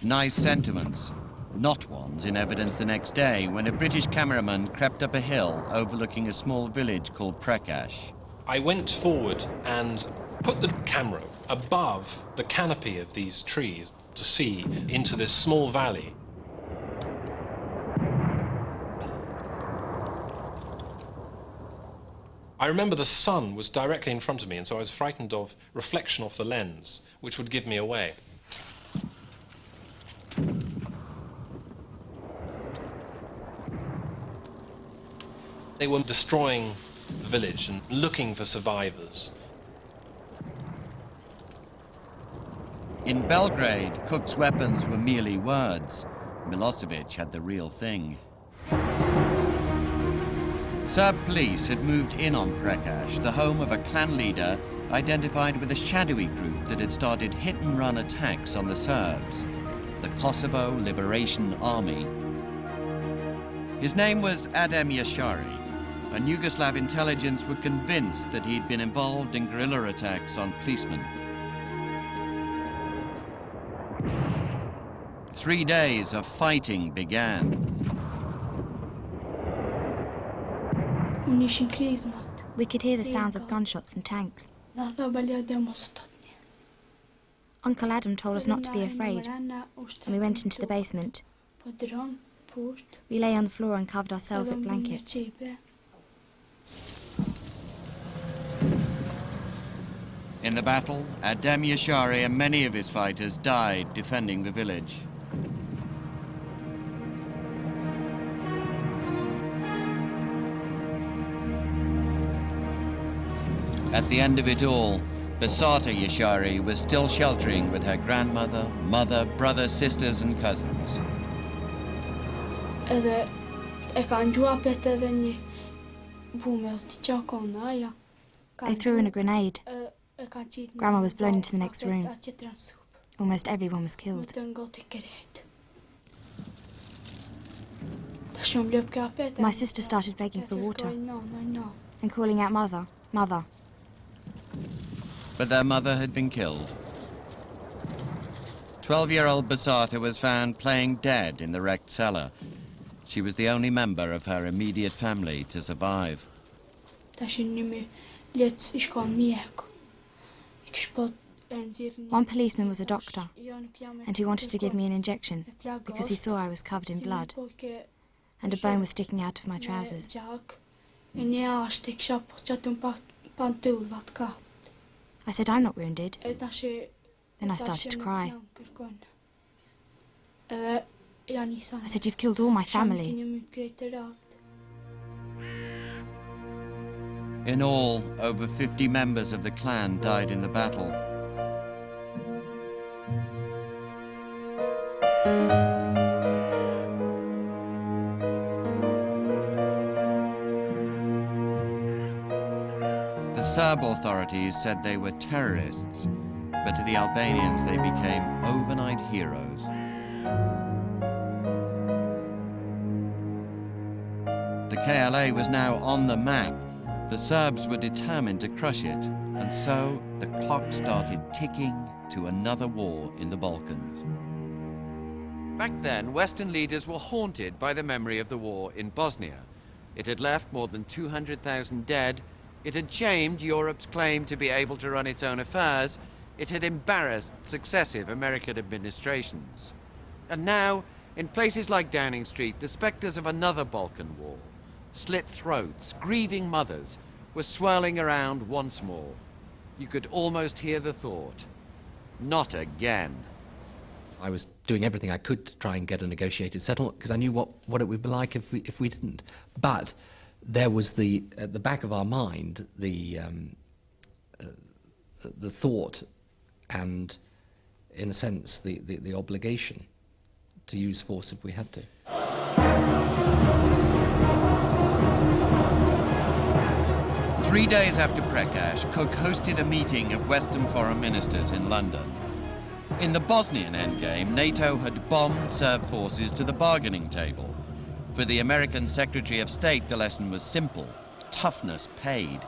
Nice sentiments, not ones in evidence the next day when a British cameraman crept up a hill overlooking a small village called Prekash. I went forward and put the camera above the canopy of these trees to see into this small valley. I remember the sun was directly in front of me, and so I was frightened of reflection off the lens, which would give me away. They were destroying the village and looking for survivors. In Belgrade, Cook's weapons were merely words. Milosevic had the real thing. Serb police had moved in on Prekash, the home of a clan leader identified with a shadowy group that had started hit-and-run attacks on the Serbs, the Kosovo Liberation Army. His name was Adem Yashari, and Yugoslav intelligence were convinced that he'd been involved in guerrilla attacks on policemen. 3 days of fighting began. We could hear the sounds of gunshots and tanks. Uncle Adam told us not to be afraid, and we went into the basement. We lay on the floor and covered ourselves with blankets. In the battle, Adem Yashari and many of his fighters died defending the village. At the end of it all, Besarta Yashari was still sheltering with her grandmother, mother, brother, sisters and cousins. They threw in a grenade. Grandma was blown into the next room. Almost everyone was killed. My sister started begging for water and calling out, "Mother, Mother." But their mother had been killed. 12-year-old Besarta was found playing dead in the wrecked cellar. She was the only member of her immediate family to survive. One policeman was a doctor, and he wanted to give me an injection because he saw I was covered in blood, and a bone was sticking out of my trousers. I said, "I'm not wounded." Then I started to cry. I said, "You've killed all my family." In all, over 50 members of the clan died in the battle. The Serb authorities said they were terrorists, but to the Albanians they became overnight heroes. The KLA was now on the map. The Serbs were determined to crush it, and so the clock started ticking to another war in the Balkans. Back then, Western leaders were haunted by the memory of the war in Bosnia. It had left more than 200,000 dead. It had shamed Europe's claim to be able to run its own affairs. It had embarrassed successive American administrations. And now, in places like Downing Street, the specters of another Balkan war, slit throats, grieving mothers, were swirling around once more. You could almost hear the thought, not again. I was doing everything I could to try and get a negotiated settlement because I knew what it would be like if we didn't. But there was at the back of our mind the thought and, in a sense, the obligation to use force if we had to. Three days after Prekash, Cook hosted a meeting of Western foreign ministers in London. In the Bosnian endgame, NATO had bombed Serb forces to the bargaining table. For the American Secretary of State, the lesson was simple: toughness paid.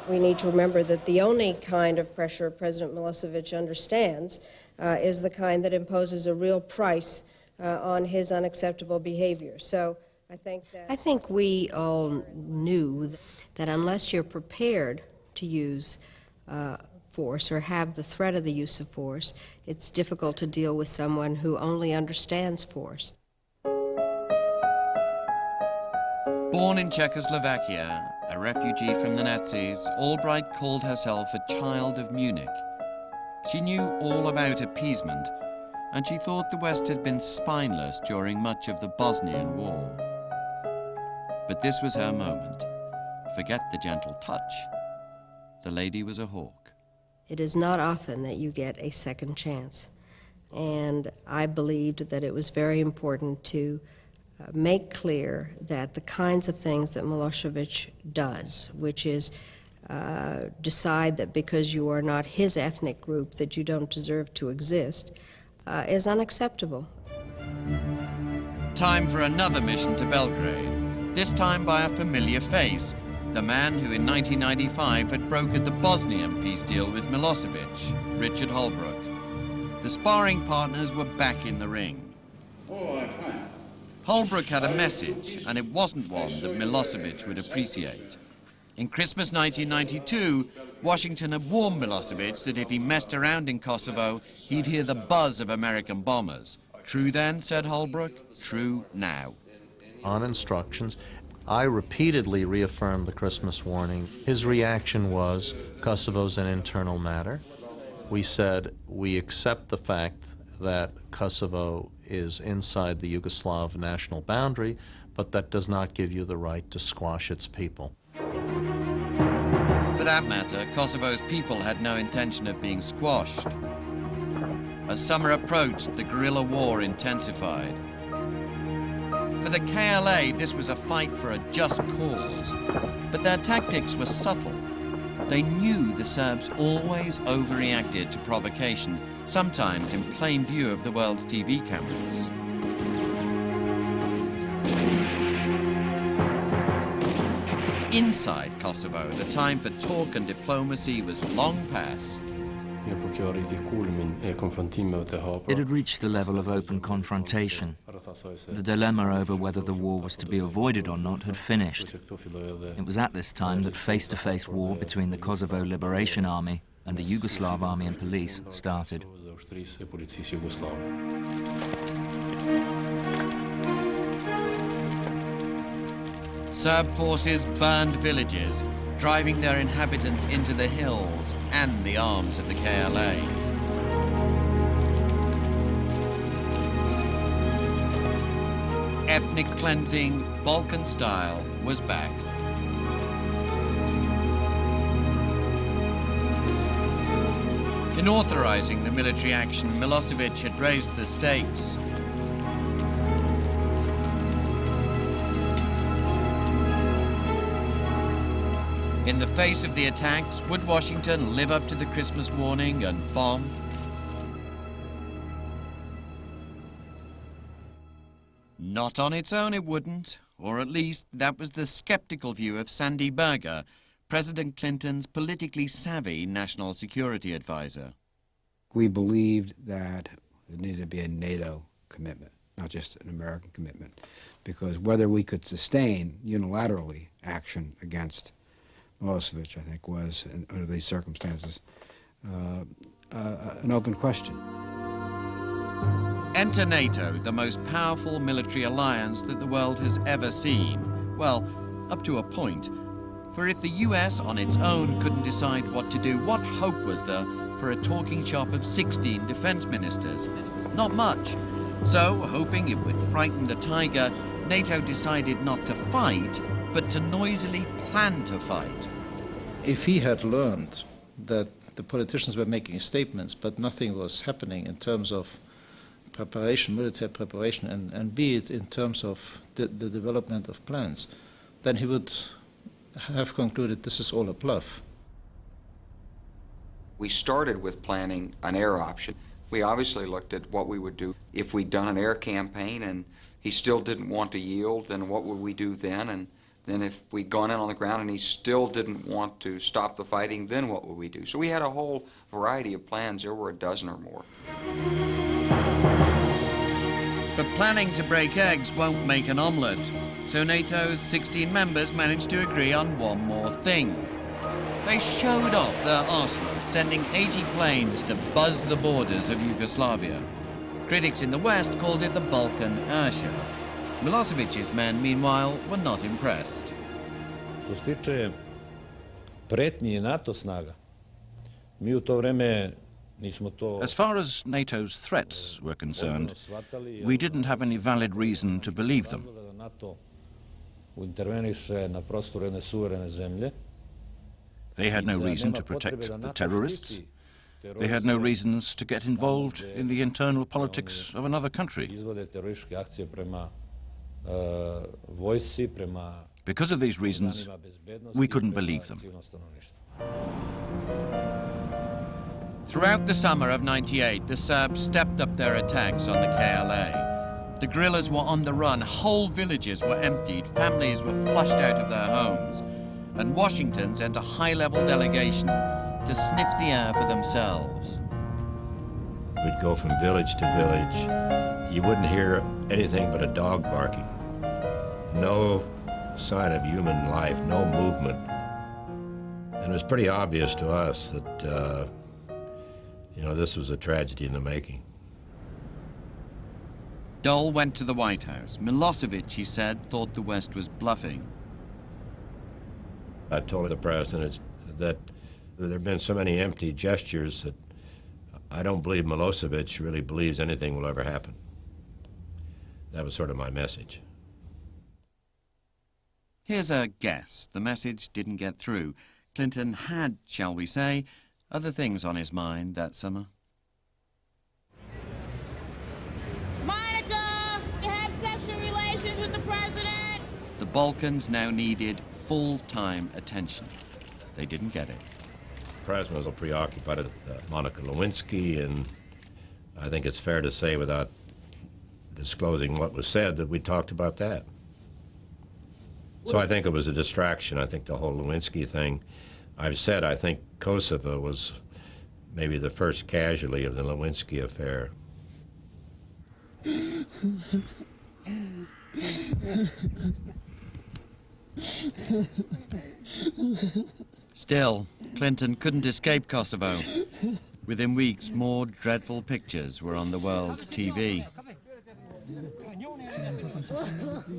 We need to remember that the only kind of pressure President Milosevic understands is the kind that imposes a real price on his unacceptable behavior. So I think we all knew that unless you're prepared to use force or have the threat of the use of force, it's difficult to deal with someone who only understands force. Born in Czechoslovakia, a refugee from the Nazis, Albright called herself a child of Munich. She knew all about appeasement, and she thought the West had been spineless during much of the Bosnian War. But this was her moment. Forget the gentle touch. The lady was a hawk. It is not often that you get a second chance, and I believed that it was very important to make clear that the kinds of things that Milosevic does, which is decide that because you are not his ethnic group that you don't deserve to exist, is unacceptable. Time for another mission to Belgrade, this time by a familiar face, the man who in 1995 had brokered the Bosnian peace deal with Milosevic, Richard Holbrooke. The sparring partners were back in the ring. Holbrooke had a message, and it wasn't one that Milosevic would appreciate. In Christmas 1992, Washington had warned Milosevic that if he messed around in Kosovo, he'd hear the buzz of American bombers. True then, said Holbrooke, true now. On instructions, I repeatedly reaffirmed the Christmas warning. His reaction was, Kosovo's an internal matter. We said, we accept the fact that Kosovo is inside the Yugoslav national boundary, but that does not give you the right to squash its people. For that matter, Kosovo's people had no intention of being squashed. As summer approached, the guerrilla war intensified. For the KLA, this was a fight for a just cause, but their tactics were subtle. They knew the Serbs always overreacted to provocation, sometimes in plain view of the world's TV cameras. Inside Kosovo, the time for talk and diplomacy was long past. It had reached the level of open confrontation. The dilemma over whether the war was to be avoided or not had finished. It was at this time that face-to-face war between the Kosovo Liberation Army and the Yugoslav Army and Police started. Serb forces burned villages, driving their inhabitants into the hills and the arms of the KLA. Ethnic cleansing, Balkan style, was back. In authorizing the military action, Milosevic had raised the stakes. In the face of the attacks, would Washington live up to the Christmas warning and bomb? Not on its own it wouldn't, or at least that was the skeptical view of Sandy Berger, President Clinton's politically savvy national security advisor. We believed that there needed to be a NATO commitment, not just an American commitment, because whether we could sustain unilaterally action against Milosevic, I think, was, under these circumstances, an open question. Enter NATO, the most powerful military alliance that the world has ever seen. Well, up to a point. For if the US on its own couldn't decide what to do, what hope was there for a talking shop of 16 defense ministers? Not much. So, hoping it would frighten the tiger, NATO decided not to fight, but to noisily plan to fight. If he had learned that the politicians were making statements, but nothing was happening in terms of preparation, military preparation, and be it in terms of the development of plans, then he would have concluded this is all a bluff. We started with planning an air option. We obviously looked at what we would do if we'd done an air campaign and he still didn't want to yield, then what would we do then? And Then if we'd gone in on the ground and he still didn't want to stop the fighting, then what would we do? So we had a whole variety of plans. There were a dozen or more. But planning to break eggs won't make an omelette, so NATO's 16 members managed to agree on one more thing. They showed off their arsenal, sending 80 planes to buzz the borders of Yugoslavia. Critics in the West called it the Balkan air show. Milosevic's men, meanwhile, were not impressed. Što se tiče pretnji NATO snaga, mi u to vreme nismo to... As far as NATO's threats were concerned, we didn't have any valid reason to believe them. NATO interveniše na prostoru jedne suverene zemlje. They had no reason to protect the terrorists. They had no reasons to get involved in the internal politics of another country. Because of these reasons, we couldn't believe them. Throughout the summer of '98, the Serbs stepped up their attacks on the KLA. The guerrillas were on the run, whole villages were emptied, families were flushed out of their homes, and Washington sent a high-level delegation to sniff the air for themselves. We'd go from village to village. You wouldn't hear anything but a dog barking. No sign of human life, no movement. And it was pretty obvious to us that, this was a tragedy in the making. Dole went to the White House. Milosevic, he said, thought the West was bluffing. I told the president that there have been so many empty gestures that I don't believe Milosevic really believes anything will ever happen. That was sort of my message. Here's a guess. The message didn't get through. Clinton had, shall we say, other things on his mind that summer. Monica, you have sexual relations with the president. The Balkans now needed full-time attention. They didn't get it. The president was preoccupied with Monica Lewinsky, and I think it's fair to say, without disclosing what was said, that we talked about that. So I think it was a distraction. I think the whole Lewinsky thing, I've said I think Kosovo was maybe the first casualty of the Lewinsky affair. Still, Clinton couldn't escape Kosovo. Within weeks, more dreadful pictures were on the world's TV.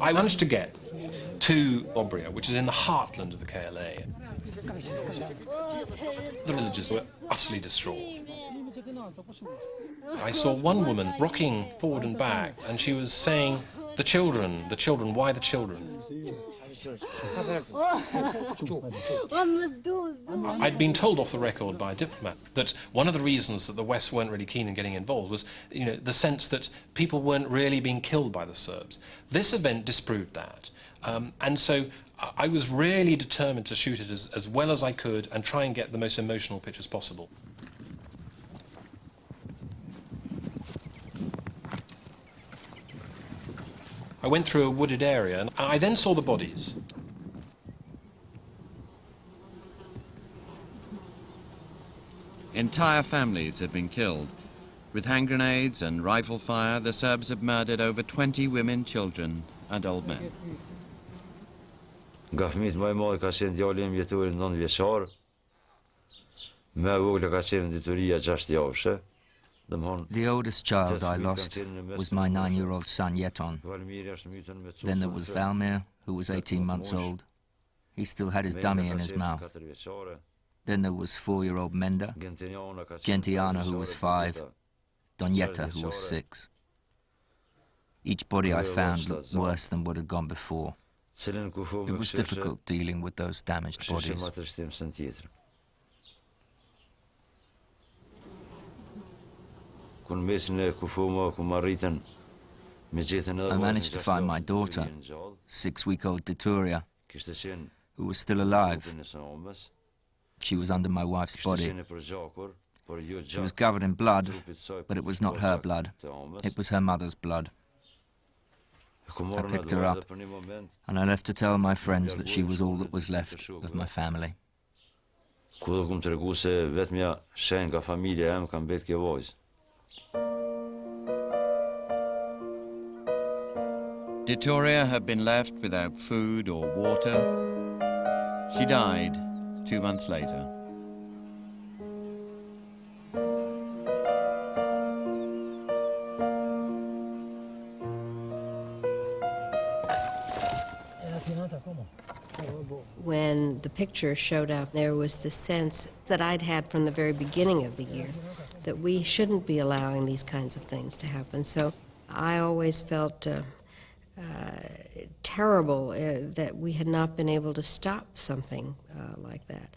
I managed to get to Obria, which is in the heartland of the KLA. The villages were utterly distraught. I saw one woman rocking forward and back, and she was saying, the children, why the children? I'd been told off the record by a diplomat that one of the reasons that the West weren't really keen in getting involved was, the sense that people weren't really being killed by the Serbs. This event disproved that. And so I was really determined to shoot it as well as I could and try and get the most emotional pictures possible. I went through a wooded area, and I then saw the bodies. Entire families had been killed. With hand grenades and rifle fire, the Serbs had murdered over 20 women, children, and old men. Nga fëmijët më e madhe ka qenë djali im vjetori 9 vjeçar. Më e vogla ka qenë ditoria 6 javëshe. The oldest child I lost was my 9-year-old son Yeton. Then there was Valmir, who was 18 months old. He still had his dummy in his mouth. Then there was 4-year-old Menda, Gentiana, who was 5, Donjeta, who was 6. Each body I found looked worse than what had gone before. It was difficult dealing with those damaged bodies. I managed to find my daughter, 6-week-old Dituria, who was still alive. She was under my wife's body. She was covered in blood, but it was not her blood. It was her mother's blood. I picked her up, and I left to tell my friends that she was all that was left of my family. Victoria had been left without food or water. She died 2 months later. When the picture showed up, there was the sense that I'd had from the very beginning of the year that we shouldn't be allowing these kinds of things to happen. So I always felt terrible that we had not been able to stop something like that.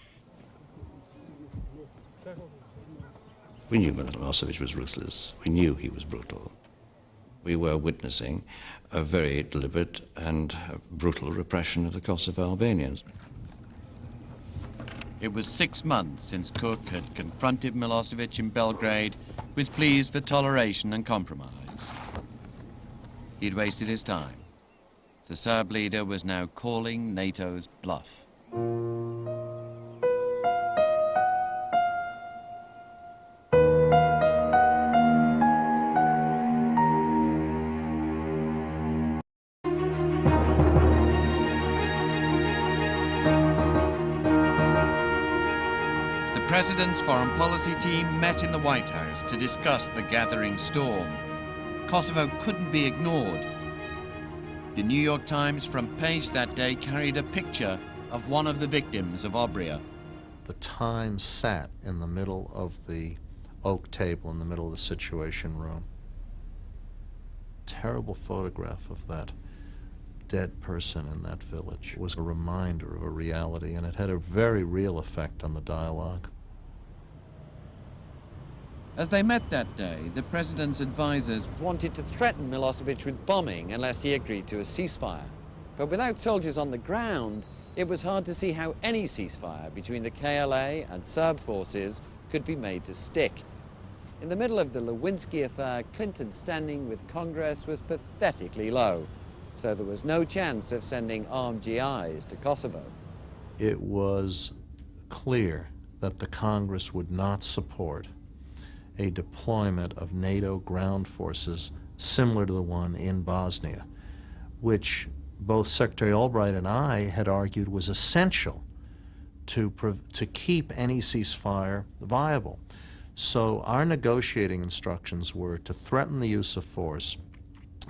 We knew Milosevic was ruthless. We knew he was brutal. We were witnessing a very deliberate and brutal repression of the Kosovo Albanians. It was 6 months since Cook had confronted Milosevic in Belgrade with pleas for toleration and compromise. He'd wasted his time. The Serb leader was now calling NATO's bluff. The President's foreign policy team met in the White House to discuss the gathering storm. Kosovo couldn't be ignored. The New York Times front page that day carried a picture of one of the victims of Obria. The Times sat in the middle of the oak table in the middle of the Situation Room. Terrible photograph of that dead person in that village. It was a reminder of a reality, and it had a very real effect on the dialogue. As they met that day, the President's advisors wanted to threaten Milosevic with bombing unless he agreed to a ceasefire. But without soldiers on the ground, it was hard to see how any ceasefire between the KLA and Serb forces could be made to stick. In the middle of the Lewinsky affair, Clinton's standing with Congress was pathetically low, so there was no chance of sending armed GIs to Kosovo. It was clear that the Congress would not support a deployment of NATO ground forces similar to the one in Bosnia, which both Secretary Albright and I had argued was essential to keep any ceasefire viable. So our negotiating instructions were to threaten the use of force,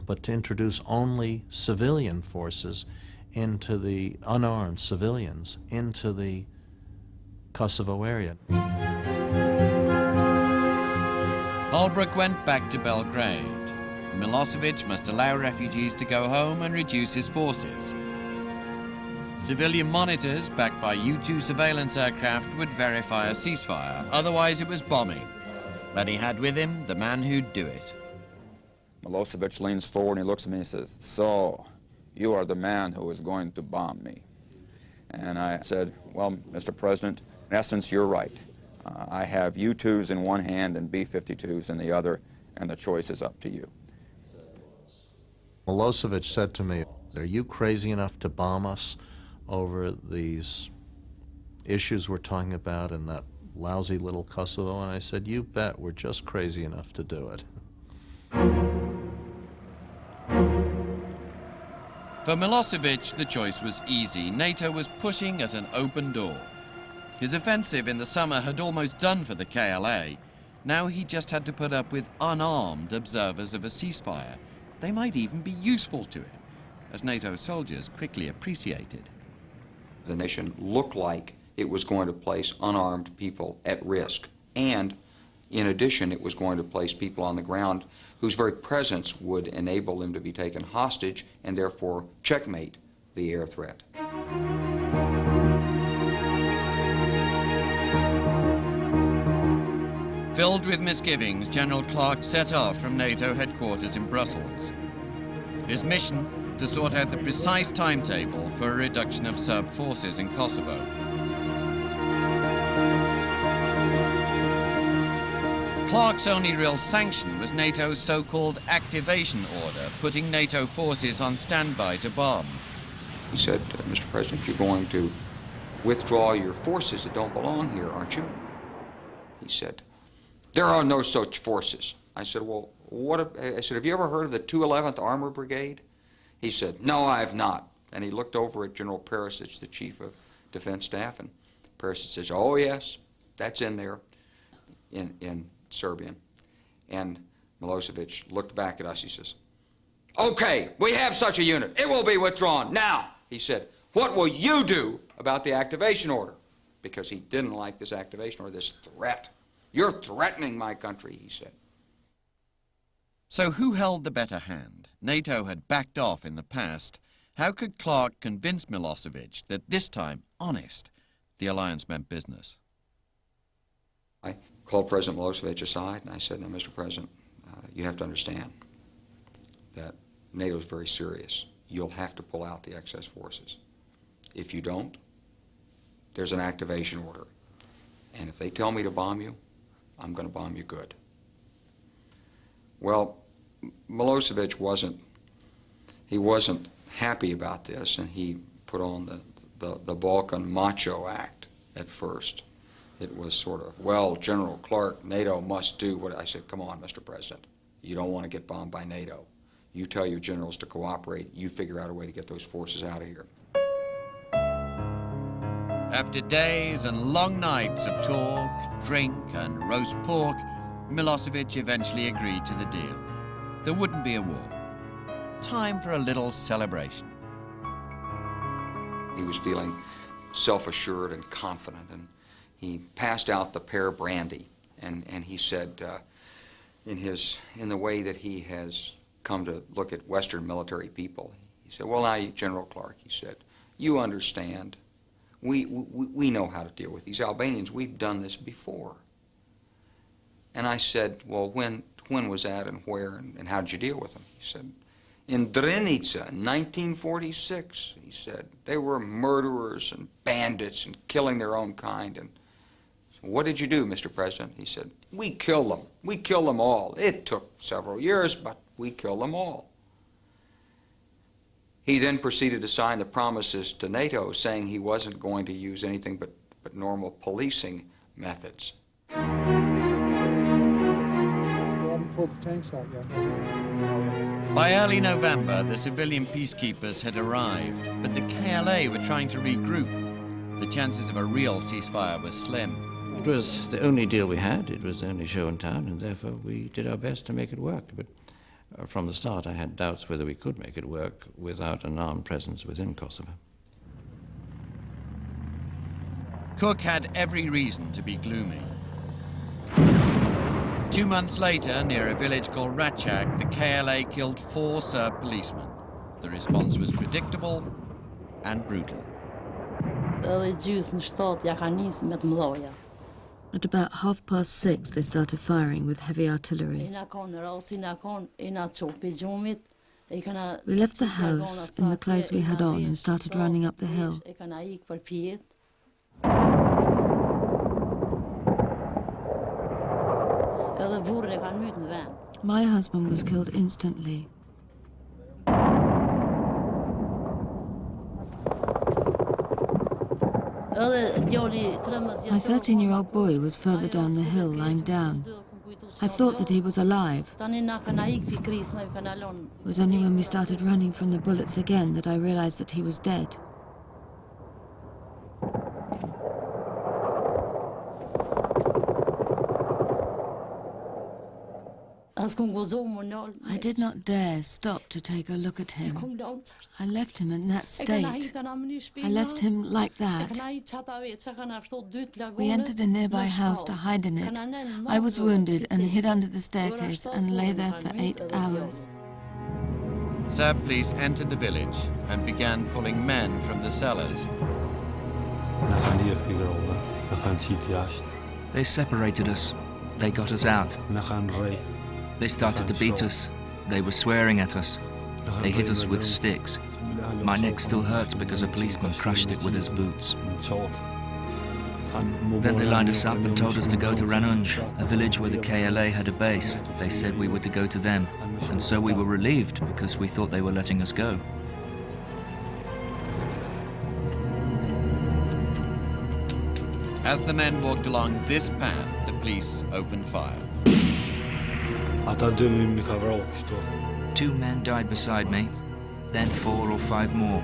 but to introduce only civilian forces into the unarmed civilians into the Kosovo area. Holbrooke went back to Belgrade. Milosevic must allow refugees to go home and reduce his forces. Civilian monitors, backed by U-2 surveillance aircraft, would verify a ceasefire. Otherwise, it was bombing. But he had with him the man who'd do it. Milosevic leans forward and he looks at me and says, "So, you are the man who is going to bomb me." And I said, "Well, Mr. President, in essence, you're right. I have U-2s in one hand and B-52s in the other, and the choice is up to you." Milosevic said to me, "Are you crazy enough to bomb us over these issues we're talking about in that lousy little Kosovo?" And I said, "You bet, we're just crazy enough to do it." For Milosevic, the choice was easy. NATO was pushing at an open door. His offensive in the summer had almost done for the KLA. Now he just had to put up with unarmed observers of a ceasefire. They might even be useful to him, as NATO soldiers quickly appreciated. The nation looked like it was going to place unarmed people at risk. And in addition, it was going to place people on the ground whose very presence would enable them to be taken hostage and therefore checkmate the air threat. Filled with misgivings, General Clark set off from NATO headquarters in Brussels. His mission, to sort out the precise timetable for a reduction of Serb forces in Kosovo. Clark's only real sanction was NATO's so-called activation order, putting NATO forces on standby to bomb. He said, Mr. President, you're going to withdraw your forces that don't belong here, aren't you? He said, there are no such forces. I said, well, I said, have you ever heard of the 211th Armor Brigade? He said, no, I have not. And he looked over at General Perisic, the Chief of Defense Staff, and Perisic says, oh, yes, that's in there, in Serbian. And Milosevic looked back at us. He says, okay, we have such a unit. It will be withdrawn. Now, he said, what will you do about the activation order? Because he didn't like this activation order, this threat. You're threatening my country, he said. So who held the better hand? NATO had backed off in the past. How could Clark convince Milosevic that this time, honest, the alliance meant business? I called President Milosevic aside and I said, now, Mr. President, you have to understand that NATO is very serious. You'll have to pull out the excess forces. If you don't, there's an activation order. And if they tell me to bomb you, I'm going to bomb you good. Well, Milosevic wasn't happy about this, and he put on the Balkan macho act at first. It was sort of, well, General Clark, NATO must do what I said. Come on, Mr. President. You don't want to get bombed by NATO. You tell your generals to cooperate. You figure out a way to get those forces out of here. After days and long nights of talk, drink, and roast pork, Milosevic eventually agreed to the deal. There wouldn't be a war. Time for a little celebration. He was feeling self-assured and confident, and he passed out the pear brandy, and he said, in the way that he has come to look at Western military people, he said, well, now, General Clark, he said, you understand. We know how to deal with these Albanians. We've done this before. And I said, well, when was that and where and how did you deal with them? He said, in Drenica in 1946, he said, they were murderers and bandits and killing their own kind. And so what did you do, Mr. President? He said, we killed them. We killed them all. It took several years, but we killed them all. He then proceeded to sign the promises to NATO, saying he wasn't going to use anything but normal policing methods. They haven't pulled the tanks out yet. By early November, the civilian peacekeepers had arrived, but the KLA were trying to regroup. The chances of a real ceasefire were slim. It was the only deal we had. It was the only show in town, and therefore we did our best to make it work. But from the start, I had doubts whether we could make it work without an armed presence within Kosovo. Cook had every reason to be gloomy. 2 months later, near a village called Ratchak, the KLA killed 4 Serb policemen. The response was predictable and brutal. At about 6:30, they started firing with heavy artillery. We left the house in the clothes we had on and started running up the hill. My husband was killed instantly. My 13-year-old boy was further down the hill, lying down. I thought that he was alive. It was only when we started running from the bullets again that I realized that he was dead. I did not dare stop to take a look at him. I left him in that state. I left him like that. We entered a nearby house to hide in it. I was wounded and hid under the staircase and lay there for 8 hours. Serb police entered the village and began pulling men from the cellars. They separated us. They got us out. They started to beat us. They were swearing at us. They hit us with sticks. My neck still hurts because a policeman crushed it with his boots. Then they lined us up and told us to go to Ranunj, a village where the KLA had a base. They said we were to go to them, and so we were relieved because we thought they were letting us go. As the men walked along this path, the police opened fire. 2 men died beside me, then 4 or 5 more.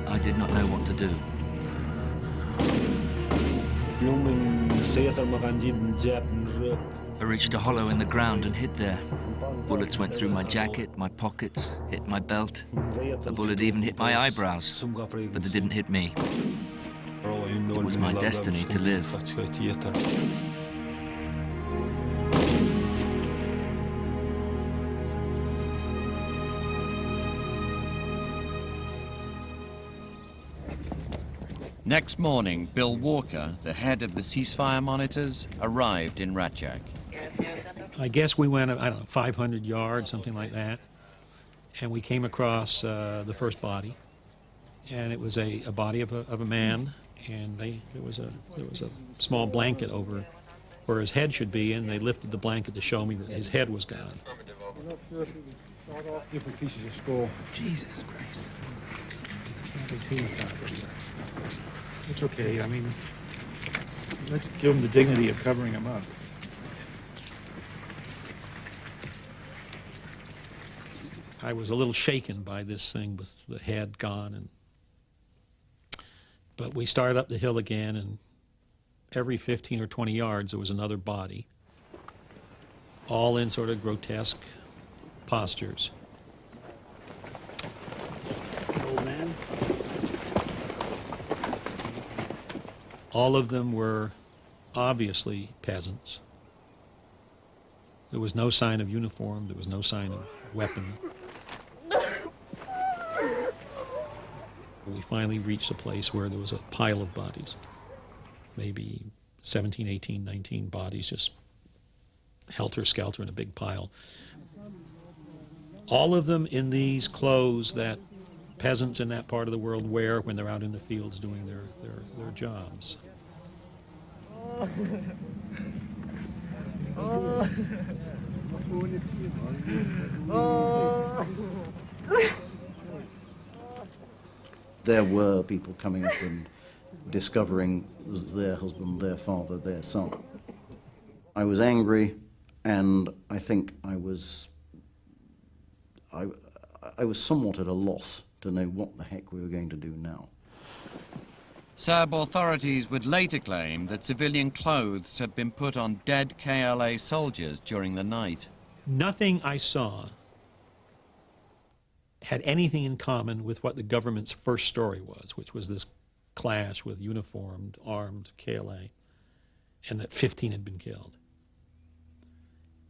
I did not know what to do. I reached a hollow in the ground and hid there. Bullets went through my jacket, my pockets, hit my belt. A bullet even hit my eyebrows, but it didn't hit me. It was my destiny to live. Next morning, Bill Walker, the head of the ceasefire monitors, arrived in Ratchak. I guess we went, I don't know, 500 yards, something like that, and we came across the first body, and it was a body of a man, and there was a small blanket over where his head should be, and they lifted the blanket to show me that his head was gone. We're not sure if it was shot off different pieces of skull. Jesus Christ. It's okay. I mean, let's give him the dignity of covering him up. I was a little shaken by this thing with the head gone, but we started up the hill again, and every 15 or 20 yards there was another body, all in sort of grotesque postures. Old man. All of them were obviously peasants. There was no sign of uniform, there was no sign of weapon. We finally reached a place where there was a pile of bodies, maybe 17, 18, 19 bodies just helter-skelter in a big pile. All of them in these clothes that peasants in that part of the world wear when they're out in the fields doing their jobs. There were people coming up and discovering their husband, their father, their son. I was angry, and I think I was somewhat at a loss to know what the heck we were going to do now. Serb authorities would later claim that civilian clothes had been put on dead KLA soldiers during the night. Nothing I saw had anything in common with what the government's first story was, which was this clash with uniformed, armed KLA, and that 15 had been killed.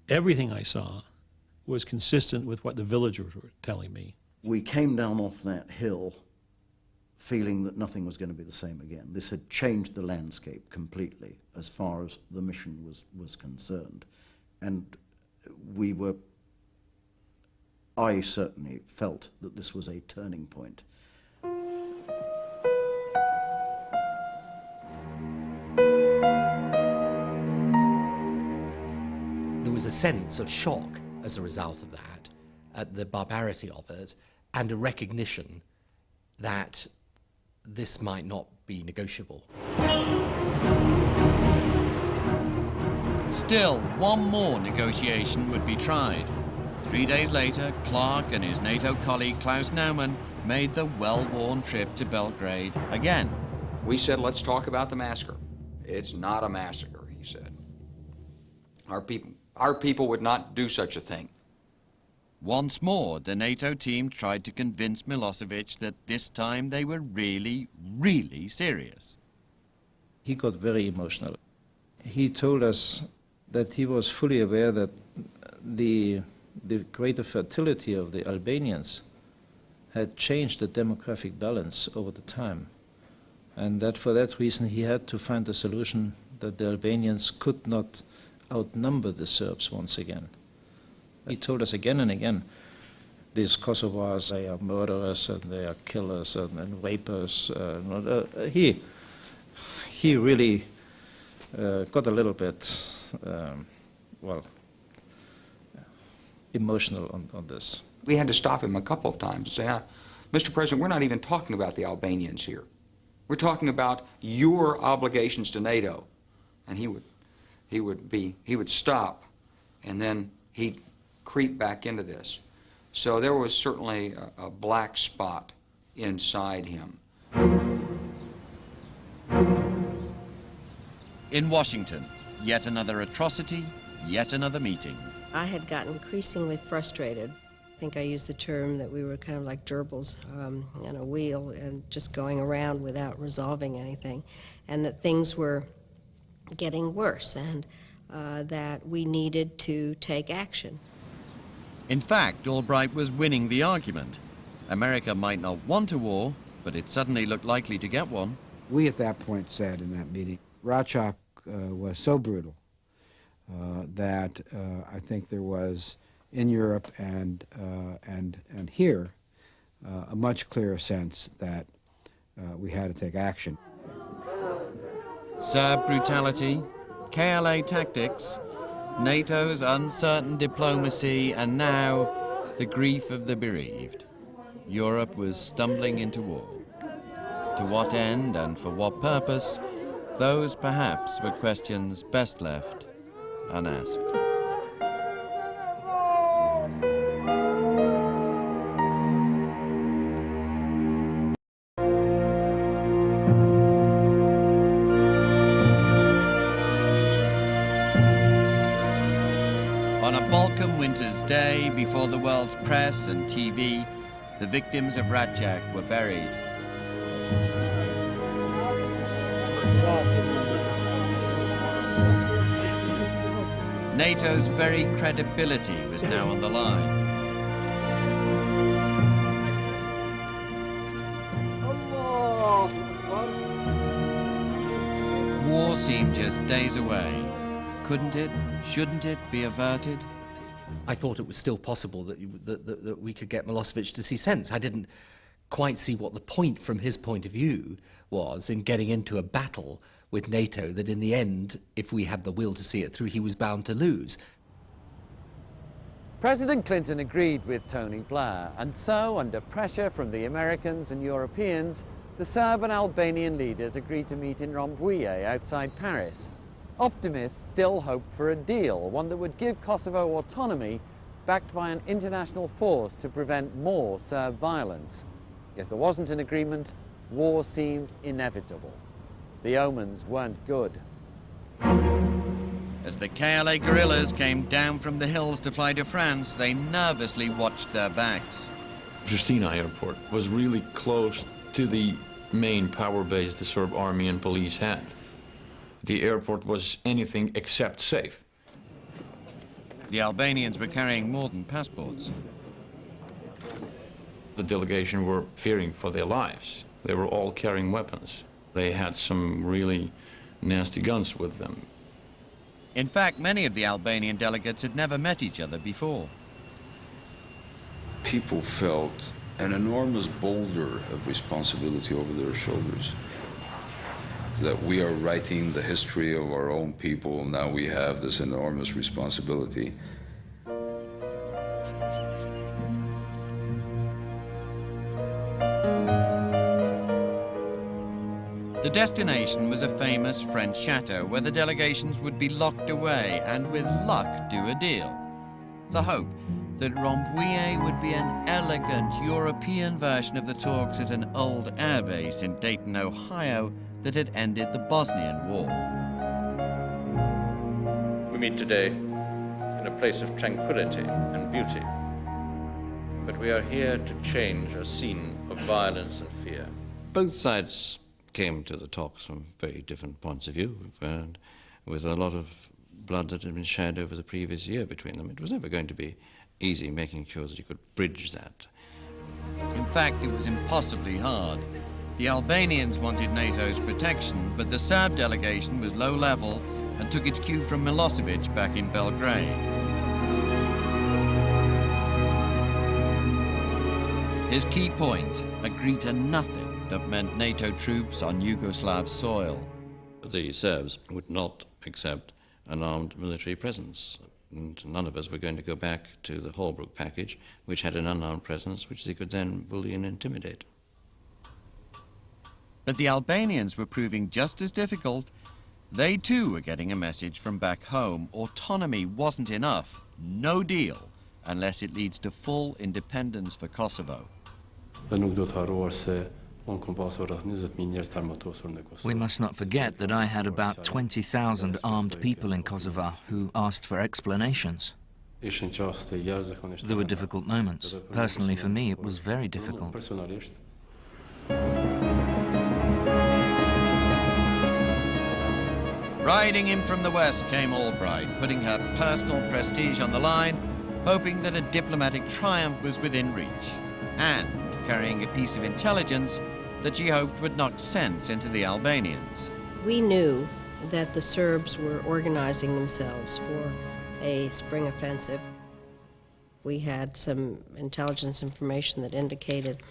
Everything I saw was consistent with what the villagers were telling me. We came down off that hill feeling that nothing was going to be the same again. This had changed the landscape completely as far as the mission was concerned. And I certainly felt that this was a turning point. There was a sense of shock as a result of that, at the barbarity of it, and a recognition that this might not be negotiable. Still, one more negotiation would be tried. 3 days later, Clark and his NATO colleague Klaus Naumann made the well-worn trip to Belgrade again. We said, let's talk about the massacre. It's not a massacre, he said. Our people would not do such a thing. Once more, the NATO team tried to convince Milosevic that this time they were really, really serious. He got very emotional. He told us that he was fully aware that the greater fertility of the Albanians had changed the demographic balance over the time, and that for that reason he had to find a solution that the Albanians could not outnumber the Serbs once again. He told us again and again, these Kosovars, they are murderers and they are killers and rapers. He really got a little bit, well, emotional on this. We had to stop him a couple of times and say, Mr. President, we're not even talking about the Albanians here. We're talking about your obligations to NATO. And he would stop, and then he'd creep back into this. So there was certainly a black spot inside him. In Washington, yet another atrocity, yet another meeting. I had gotten increasingly frustrated. I think I used the term that we were kind of like gerbils on a wheel and just going around without resolving anything, and that things were getting worse, and that we needed to take action. In fact, Albright was winning the argument. America might not want a war, but it suddenly looked likely to get one. We at that point said in that meeting, Račak was so brutal that I think there was in Europe and here a much clearer sense that we had to take action. Serb brutality, KLA tactics, NATO's uncertain diplomacy, and now the grief of the bereaved. Europe was stumbling into war. To what end and for what purpose, those perhaps were questions best left unasked. On a Balkan winter's day, before the world's press and TV, the victims of Račak were buried. NATO's very credibility was now on the line. War seemed just days away. Couldn't it, shouldn't it be averted? I thought it was still possible that we could get Milosevic to see sense. I didn't quite see what the point from his point of view was in getting into a battle with NATO that in the end, if we had the will to see it through, he was bound to lose. President Clinton agreed with Tony Blair, and so, under pressure from the Americans and Europeans, the Serb and Albanian leaders agreed to meet in Rambouillet outside Paris. Optimists still hoped for a deal, one that would give Kosovo autonomy, backed by an international force to prevent more Serb violence. If there wasn't an agreement, war seemed inevitable. The omens weren't good. As the KLA guerrillas came down from the hills to fly to France, they nervously watched their backs. Pristina airport was really close to the main power base the Serb army and police had. The airport was anything except safe. The Albanians were carrying more than passports. The delegation were fearing for their lives. They were all carrying weapons. They had some really nasty guns with them. In fact, many of the Albanian delegates had never met each other before. People felt an enormous boulder of responsibility over their shoulders. That we are writing the history of our own people, now we have this enormous responsibility. The destination was a famous French chateau where the delegations would be locked away and with luck do a deal. The hope that Rambouillet would be an elegant European version of the talks at an old airbase in Dayton, Ohio that had ended the Bosnian War. We meet today in a place of tranquility and beauty, but we are here to change a scene of violence and fear. Both sides came to the talks from very different points of view, and with a lot of blood that had been shed over the previous year between them. It was never going to be easy making sure that you could bridge that. In fact, it was impossibly hard. The Albanians wanted NATO's protection, but the Serb delegation was low level and took its cue from Milosevic back in Belgrade. His key point, agree to nothing that meant NATO troops on Yugoslav soil. The Serbs would not accept an armed military presence, and none of us were going to go back to the Holbrooke package, which had an unarmed presence, which they could then bully and intimidate. But the Albanians were proving just as difficult. They too were getting a message from back home. Autonomy wasn't enough. No deal, unless it leads to full independence for Kosovo. We must not forget that I had about 20,000 armed people in Kosovo who asked for explanations. There were difficult moments. Personally, for me, it was very difficult. Riding in from the west came Albright, putting her personal prestige on the line, hoping that a diplomatic triumph was within reach, and carrying a piece of intelligence that she hoped would knock sense into the Albanians. We knew that the Serbs were organizing themselves for a spring offensive. We had some intelligence information that indicated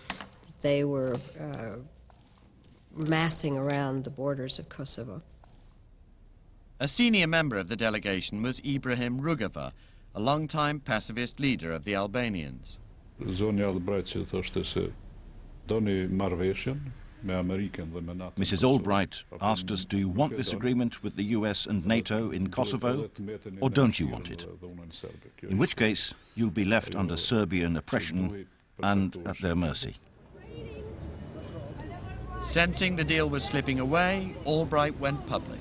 that they were massing around the borders of Kosovo. A senior member of the delegation was Ibrahim Rugova, a long-time pacifist leader of the Albanians. Mrs. Albright asked us, do you want this agreement with the US and NATO in Kosovo, or don't you want it? In which case, you'll be left under Serbian oppression and at their mercy. Sensing the deal was slipping away, Albright went public.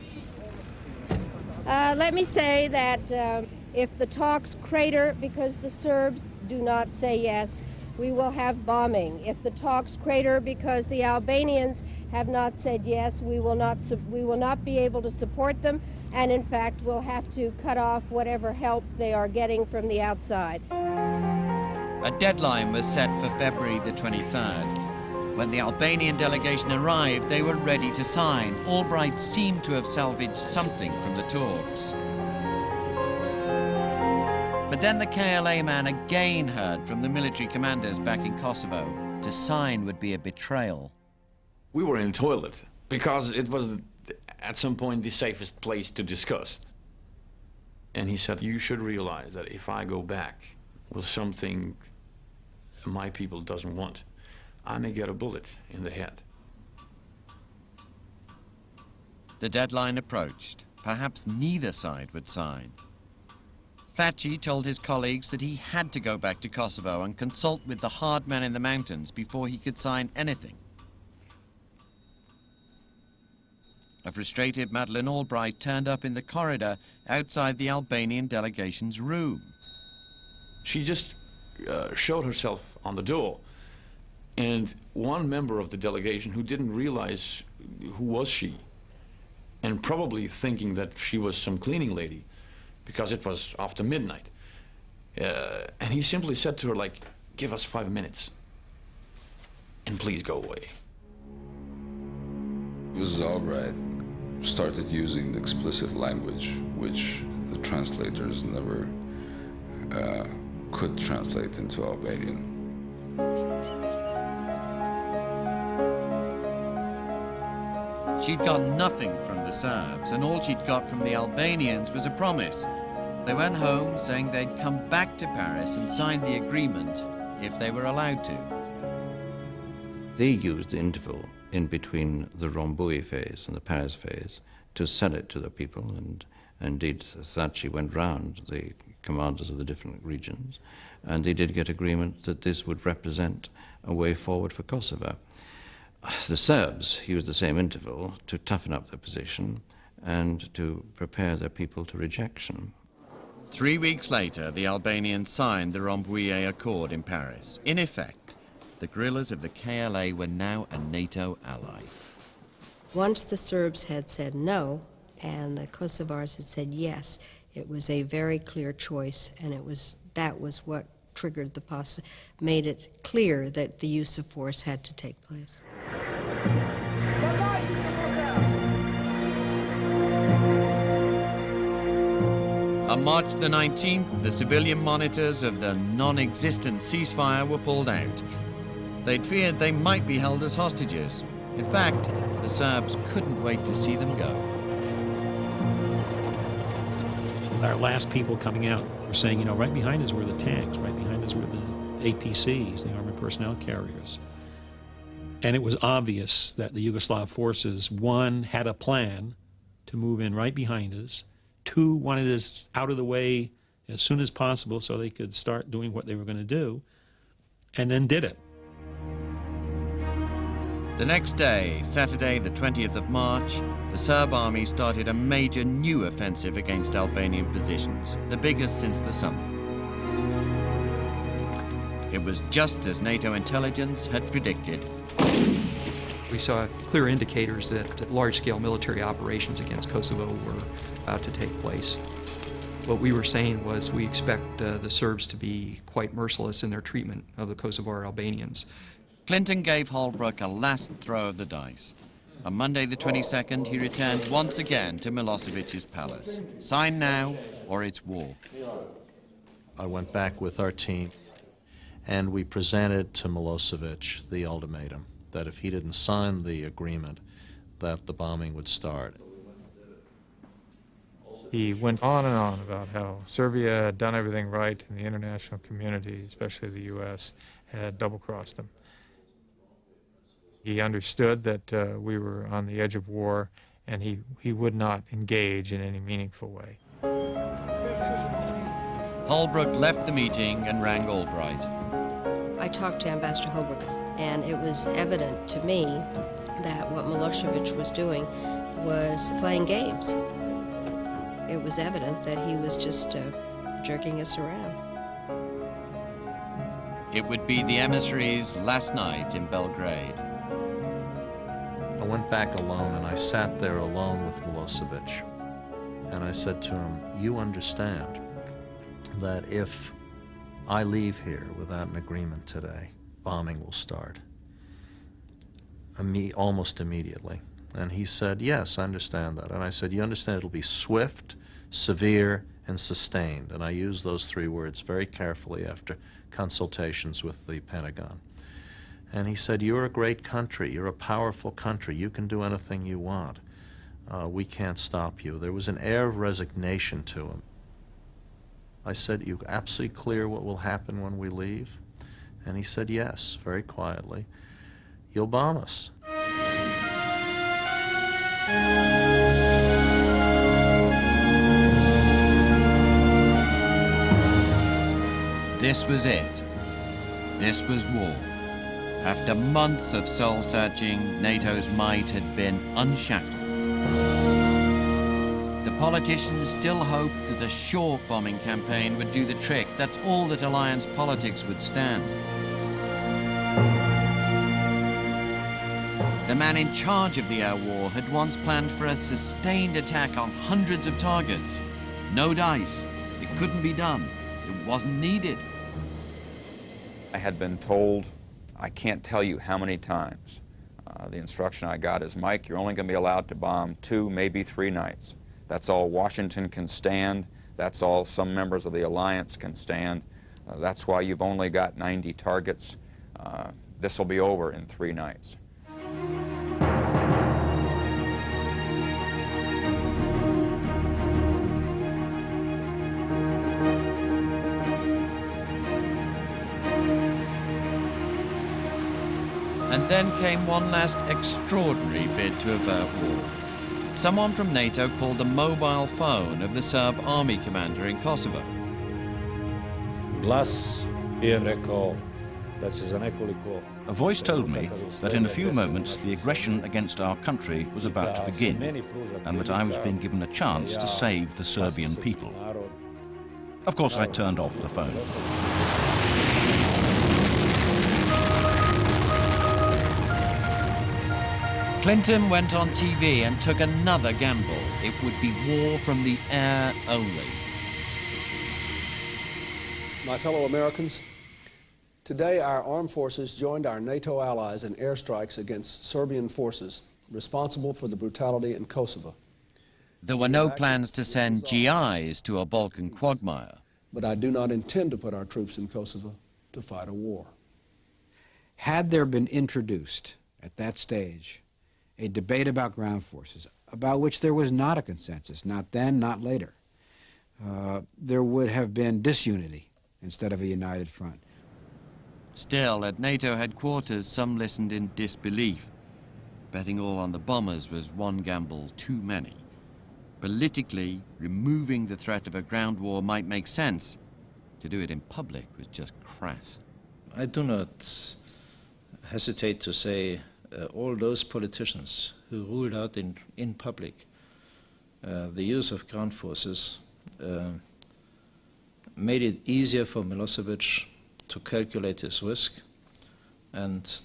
Let me say that if the talks crater because the Serbs do not say yes, we will have bombing. If the talks crater because the Albanians have not said yes, we will not be able to support them, and in fact we'll have to cut off whatever help they are getting from the outside. A deadline was set for February the 23rd. When the Albanian delegation arrived, they were ready to sign. Albright seemed to have salvaged something from the talks. But then the KLA man again heard from the military commanders back in Kosovo. To sign would be a betrayal. We were in the toilet because it was at some point the safest place to discuss. And he said, you should realize that if I go back with something my people doesn't want, I may get a bullet in the head. The deadline approached. Perhaps neither side would sign. Thatchy told his colleagues that he had to go back to Kosovo and consult with the hard men in the mountains before he could sign anything. A frustrated Madeleine Albright turned up in the corridor outside the Albanian delegation's room. She just showed herself on the door. And one member of the delegation who didn't realize who was she, and probably thinking that she was some cleaning lady, because it was after midnight. And he simply said to her, like, give us 5 minutes, and please go away. Mrs. Albright started using the explicit language, which the translators never could translate into Albanian. She'd got nothing from the Serbs, and all she'd got from the Albanians was a promise. They went home saying they'd come back to Paris and sign the agreement if they were allowed to. They used the interval in between the Rambouillet phase and the Paris phase to sell it to the people, and indeed Thatchy went round the commanders of the different regions, and they did get agreement that this would represent a way forward for Kosovo. The Serbs used the same interval to toughen up their position and to prepare their people to rejection. 3 weeks later, the Albanians signed the Rambouillet Accord in Paris. In effect, the guerrillas of the KLA were now a NATO ally. Once the Serbs had said no, and the Kosovars had said yes, it was a very clear choice, and that was what triggered made it clear that the use of force had to take place. On March the 19th, the civilian monitors of the non-existent ceasefire were pulled out. They'd feared they might be held as hostages. In fact, the Serbs couldn't wait to see them go. Our last people coming out were saying, you know, right behind us were the tanks, right behind us were the APCs, the Armored Personnel Carriers. And it was obvious that the Yugoslav forces, one, had a plan to move in right behind us, two, wanted us out of the way as soon as possible so they could start doing what they were going to do, and then did it. The next day, Saturday the 20th of March, the Serb army started a major new offensive against Albanian positions, the biggest since the summer. It was just as NATO intelligence had predicted. We saw clear indicators that large-scale military operations against Kosovo were about to take place. What we were saying was we expect the Serbs to be quite merciless in their treatment of the Kosovar Albanians. Clinton gave Holbrooke a last throw of the dice. On Monday the 22nd, he returned once again to Milosevic's palace. Sign now, or it's war. I went back with our team, and we presented to Milosevic the ultimatum that if he didn't sign the agreement, that the bombing would start. He went on and on about how Serbia had done everything right and the international community, especially the U.S., had double-crossed him. He understood that we were on the edge of war, and he would not engage in any meaningful way. Holbrooke left the meeting and rang Albright. I talked to Ambassador Holbrooke, and it was evident to me that what Milosevic was doing was playing games. It was evident that he was just jerking us around. It would be the emissaries' last night in Belgrade. I went back alone, and I sat there alone with Milosevic. And I said to him, you understand that if I leave here without an agreement today, bombing will start. Almost immediately. And he said, yes, I understand that. And I said, you understand it'll be swift, severe, and sustained. And I used those three words very carefully after consultations with the Pentagon. And he said, you're a great country, you're a powerful country, you can do anything you want. We can't stop you. There was an air of resignation to him. I said, you absolutely clear what will happen when we leave? And he said, yes, very quietly. You'll bomb us. This was it. This was war. After months of soul-searching, NATO's might had been unshackled. The politicians still hoped that a short bombing campaign would do the trick. That's all that alliance politics would stand. The man in charge of the air war had once planned for a sustained attack on hundreds of targets. No dice. It couldn't be done. It wasn't needed. I had been told, I can't tell you how many times, the instruction I got is, Mike, you're only going to be allowed to bomb 2, maybe 3 nights. That's all Washington can stand. That's all some members of the alliance can stand. That's why you've only got 90 targets. This will be over in 3 nights. And then came one last extraordinary bid to avert war. Someone from NATO called the mobile phone of the Serb army commander in Kosovo. A voice told me that in a few moments the aggression against our country was about to begin, and that I was being given a chance to save the Serbian people. Of course, I turned off the phone. Clinton went on TV and took another gamble. It would be war from the air only. My fellow Americans, today our armed forces joined our NATO allies in airstrikes against Serbian forces responsible for the brutality in Kosovo. There were no plans to send GIs to a Balkan quagmire. But I do not intend to put our troops in Kosovo to fight a war. Had there been introduced at that stage a debate about ground forces, about which there was not a consensus, not then, not later, there would have been disunity instead of a united front. Still, at NATO headquarters, some listened in disbelief. Betting all on the bombers was one gamble too many. Politically, removing the threat of a ground war might make sense. To do it in public was just crass. I do not hesitate to say all those politicians who ruled out in public the use of ground forces made it easier for Milosevic to calculate his risk, and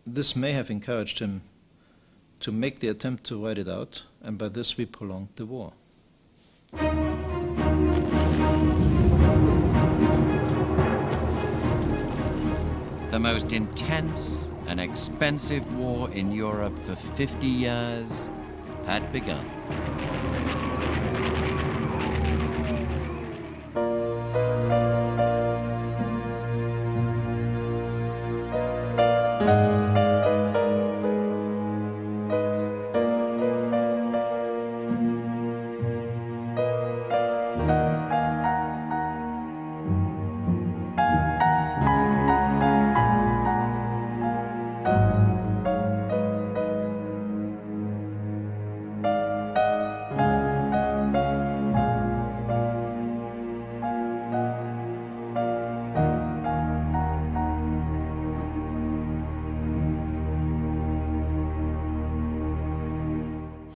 this may have encouraged him to make the attempt to ride it out, and by this we prolonged the war. The most intense and expensive war in Europe for 50 years had begun.